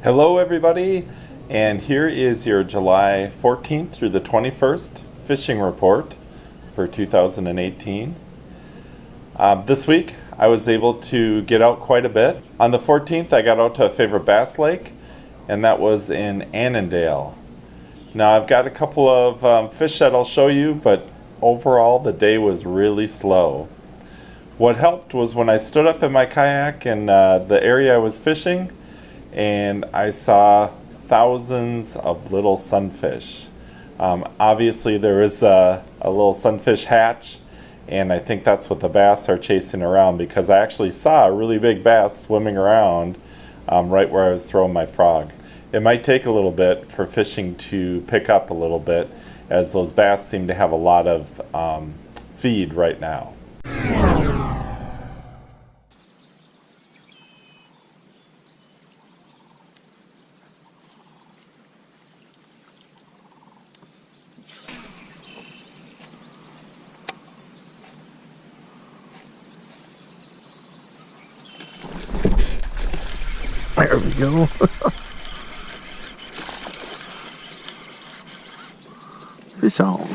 Hello everybody, and here is your July 14th through the 21st fishing report for 2018. This week I was able to get out quite a bit. On the 14th I got out to a favorite bass lake, and that was in Annandale. Now I've got a couple of fish that I'll show you, but overall the day was really slow. What helped was when I stood up in my kayak in the area I was fishing, and I saw thousands of little sunfish. Obviously there is a little sunfish hatch, and I think that's what the bass are chasing around, because I actually saw a really big bass swimming around right where I was throwing my frog. It might take a little bit for fishing to pick up a little bit, as those bass seem to have a lot of feed right now. There we go. Fish on.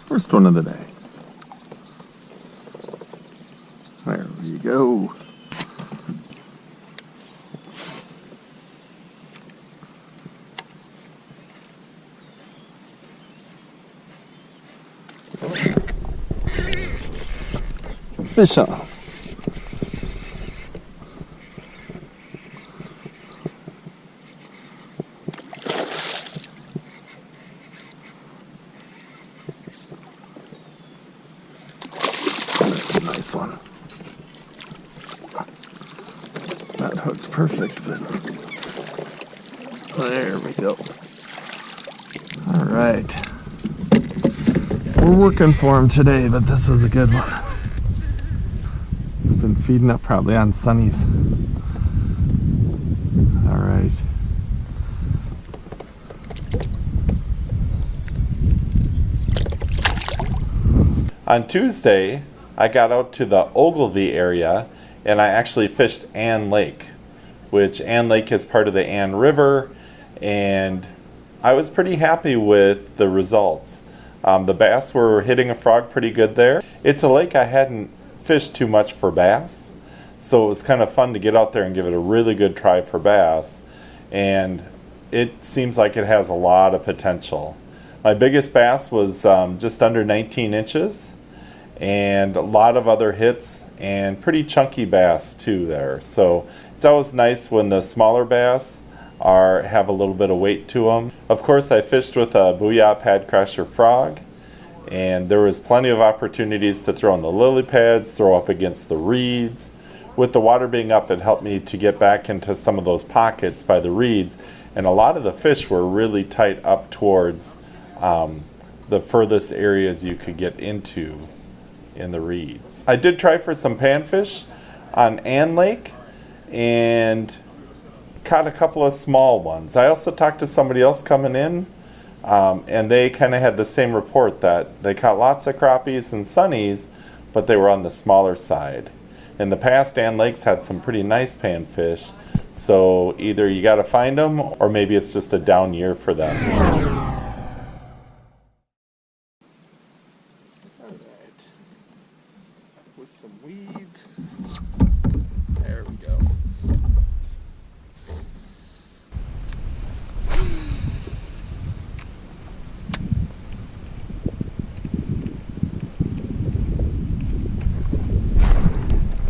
First one of the day. There we go. Fish on. That's a nice one. That hooked perfect, but there we go. All right. We're working for him today, but this was a good one. Been feeding up probably on sunnies. All right. On Tuesday, I got out to the Ogilvie area, and I actually fished Ann Lake, which Ann Lake is part of the Ann River, and I was pretty happy with the results. The bass were hitting a frog pretty good there. It's a lake I hadn't fished too much for bass, so it was kind of fun to get out there and give it a really good try for bass, and it seems like it has a lot of potential. My biggest bass was just under 19 inches, and a lot of other hits and pretty chunky bass too there. So it's always nice when the smaller bass have a little bit of weight to them. Of course, I fished with a Booyah Pad Crusher frog, and there was plenty of opportunities to throw on the lily pads, throw up against the reeds. With the water being up, it helped me to get back into some of those pockets by the reeds, and a lot of the fish were really tight up towards the furthest areas you could get into in the reeds. I did try for some panfish on Ann Lake and caught a couple of small ones. I also talked to somebody else coming in, and they kind of had the same report that they caught lots of crappies and sunnies, but they were on the smaller side. In the past, Ann Lake's had some pretty nice panfish, so either you got to find them, or maybe it's just a down year for them. All right. With some weeds. There we go.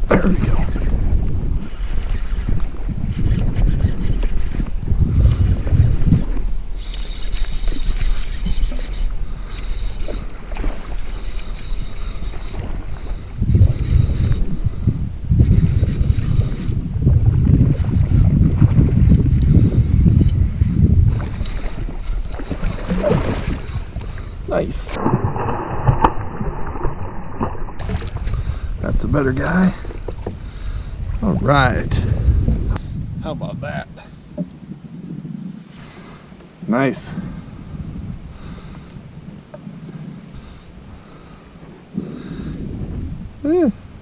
There we go. Nice. That's a better guy. All right. How about that? Nice.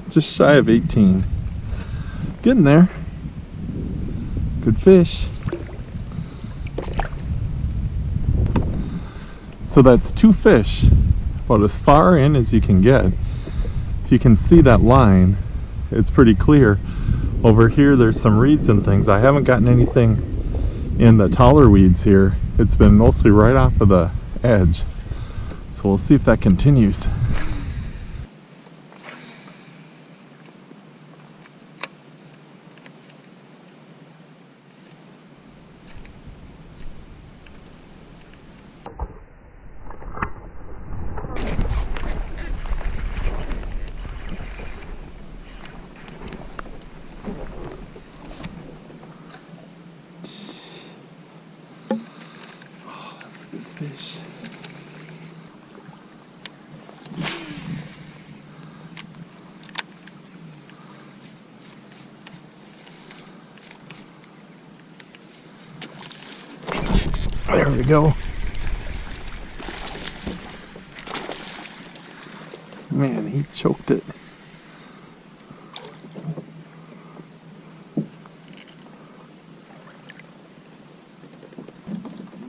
Just shy of 18. Getting there. Good fish. So that's 2 fish, about as far in as you can get. If you can see that line, it's pretty clear. Over here there's some reeds and things. I haven't gotten anything in the taller weeds here. It's been mostly right off of the edge. So we'll see if that continues. Fish. There we go. Man, he choked it.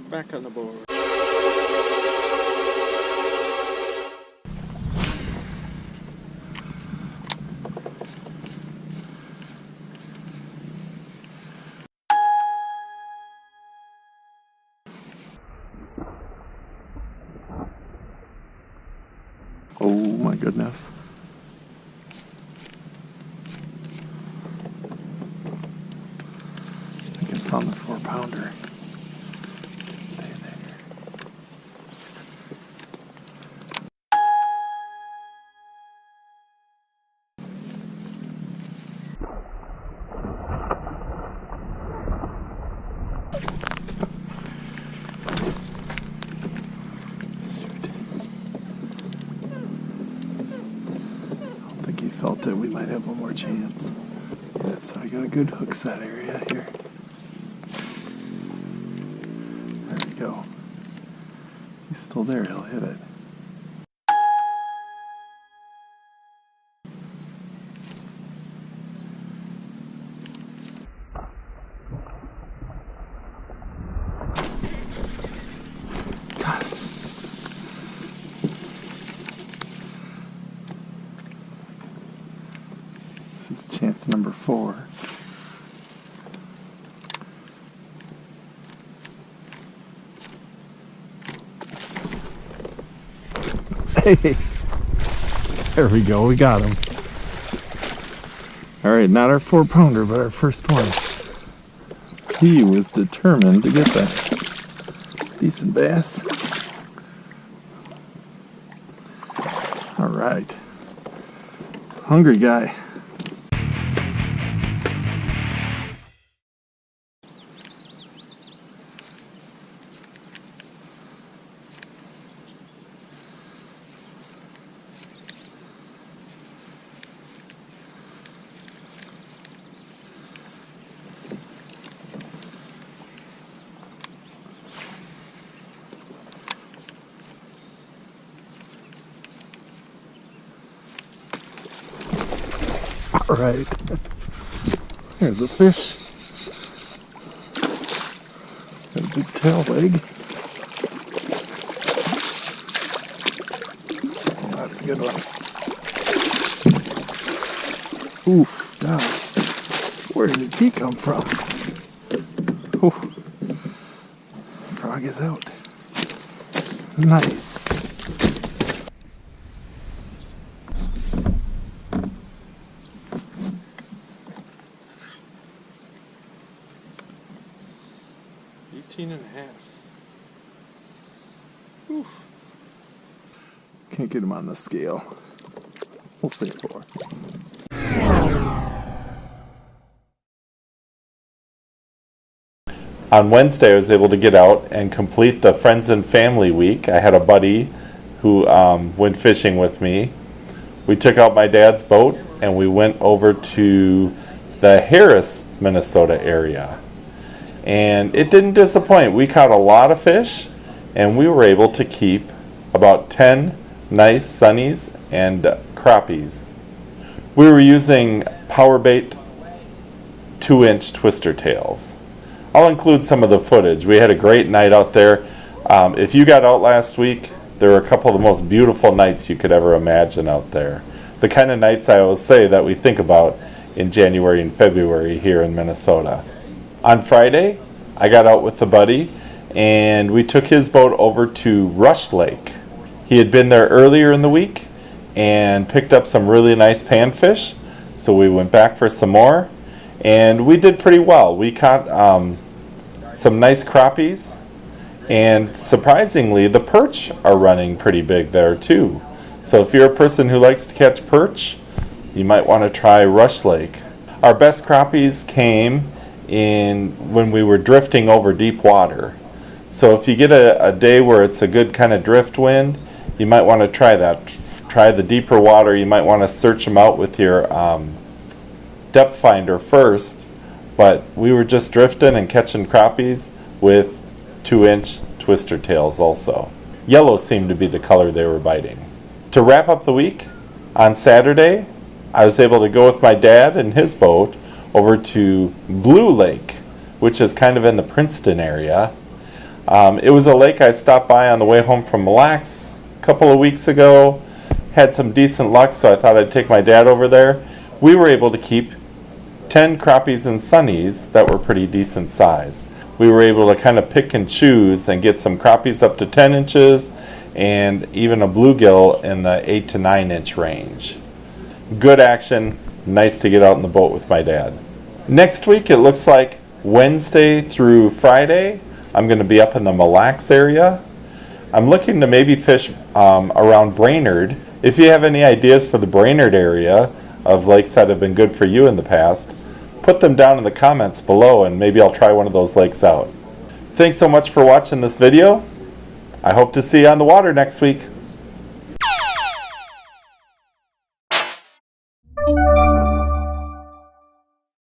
Back on the board. Oh my goodness. I think I found the 4-pounder. Stay there. Felt that we might have one more chance. Yeah, so I got a good hook set area here. There we go. He's still there, he'll hit it. This is chance number 4. Hey, there we go, we got him. All right, not our 4-pounder, but our first one. He was determined to get that. Decent bass. All right, hungry guy. All right, there's a fish. Got a big tail leg. Oh, that's a good one. Oof, down. Where did he come from? Oh, frog is out. Nice. And a half. Oof. Can't get him on the scale. We'll say 4. On Wednesday, I was able to get out and complete the Friends and Family Week. I had a buddy who went fishing with me. We took out my dad's boat and we went over to the Harris, Minnesota area. And it didn't disappoint. We caught a lot of fish, and we were able to keep about 10 nice sunnies and crappies. We were using power bait 2-inch twister tails. I'll include some of the footage. We had a great night out there. If you got out last week, there were a couple of the most beautiful nights you could ever imagine out there. The kind of nights I always say that we think about in January and February here in Minnesota. On Friday, I got out with a buddy and we took his boat over to Rush Lake. He had been there earlier in the week and picked up some really nice panfish, so we went back for some more and we did pretty well. We caught some nice crappies, and surprisingly the perch are running pretty big there too. So if you're a person who likes to catch perch, you might want to try Rush Lake. Our best crappies came in when we were drifting over deep water. So if you get a day where it's a good kind of drift wind, you might want to try that. Try the deeper water. You might want to search them out with your depth finder first, but we were just drifting and catching crappies with 2-inch twister tails also. Yellow seemed to be the color they were biting. To wrap up the week, on Saturday, I was able to go with my dad and his boat over to Blue Lake, which is kind of in the Princeton area. It was a lake I stopped by on the way home from Mille Lacs a couple of weeks ago. Had some decent luck, so I thought I'd take my dad over there. We were able to keep 10 crappies and sunnies that were pretty decent size. We were able to kind of pick and choose and get some crappies up to 10 inches and even a bluegill in the 8 to 9 inch range. Good action, nice to get out in the boat with my dad. Next week it looks like Wednesday through Friday I'm going to be up in the Mille Lacs area. I'm looking to maybe fish around Brainerd. If you have any ideas for the Brainerd area of lakes that have been good for you in the past, put them down in the comments below and maybe I'll try one of those lakes out. Thanks so much for watching this video. I hope to see you on the water next week.